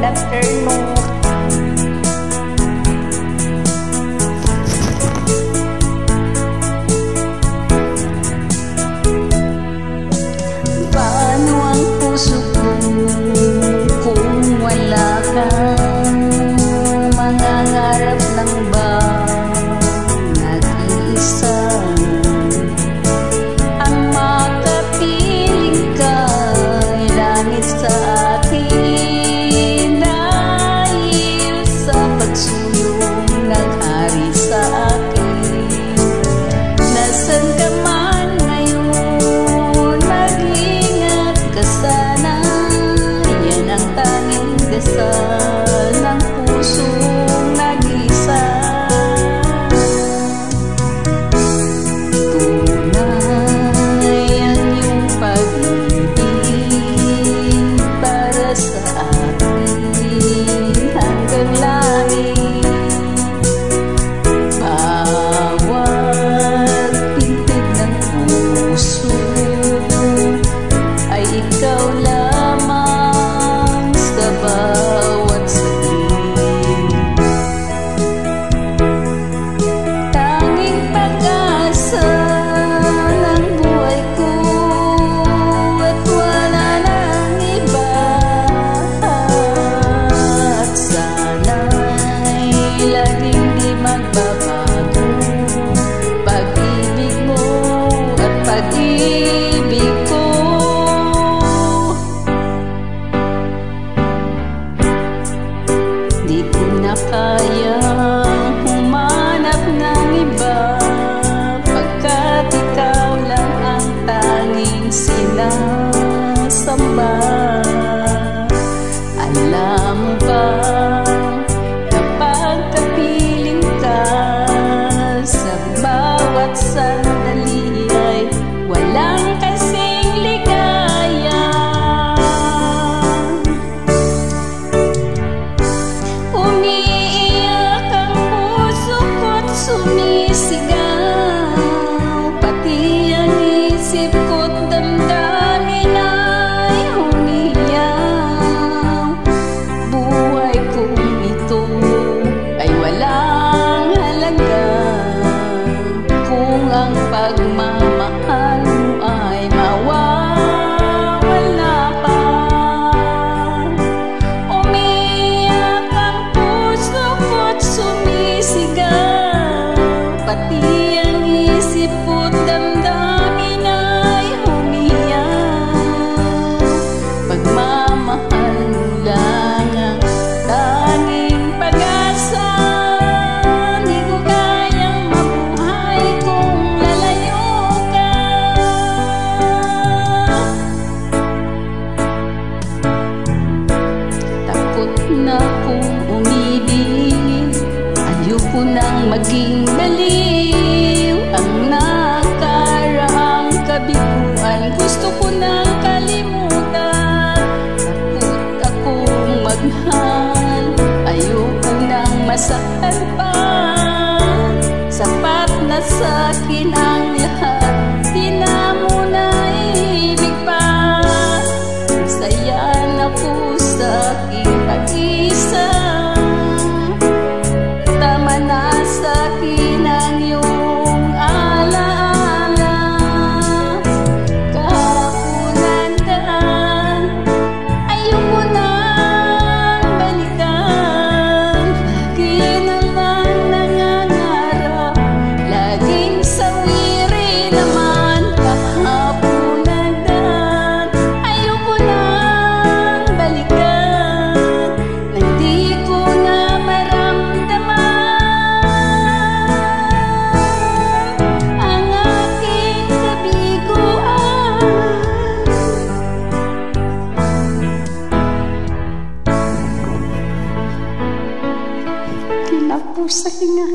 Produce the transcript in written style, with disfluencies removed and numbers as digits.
Good afternoon. Paano ang puso ko kung wala kang mangangarap lang ba nag-iisa? Ang makapiling ka'y langit sa akin dahil sa pagsulong naghari sa akin. Nasaan ka man ngayon, mag-ingat ka sana. Yan ang tanging dasal ng pusong nag-isa. Tunay ang iyong pag-ibig para sa akin hanggang langit. Bawat pintig ng puso ay ikaw lamang sa bawat saglit. Tanging pag-asa ng buhay ko at wala nang iba. At sana'y laging di magbabago pag-ibig mo at pag-ibig ko. Di ko na kayang humanap ng iba pagkat ikaw lang ang tanging sinasamba. Alam mo ba, kapag kapiling ka sa bawat sandali ay walang kasing ligaya. Umiiyak ang puso ko't sumisigaw, pati ang isip ko't damdamin ay humiyaw. Buhay kong ito ay walang halaga kung ang pagmamahal mo ay mawawala pa. Umiiyak ang puso ko't sumisigaw, pati ang isip ko't damdamin ay humiyaw. Pagmamahal mo lang ang tanging pag-asa. Di ko kayang mabuhay kung lalayo ka. Takot na kung umibig, ayoko nang maging baliw. Ang nakaraang kabiguan gusto ko nang kalimutan. Takot akong magmahal, ayoko nang masaktan pa. Sapat na sa'kin ang lahat, di na mo naibig pa. Masaya na ko sa aking pag-isa. Tama na sa'kin ang iyong alaala. Kahaponan daan, ayoko nang balikan. Lagi na lang nangangarap, laging sawiri naman. Kahaponan daan, ayoko nang balikan. Nang di ko na maramdaman ang aking kabiguan. Kinapusa nga.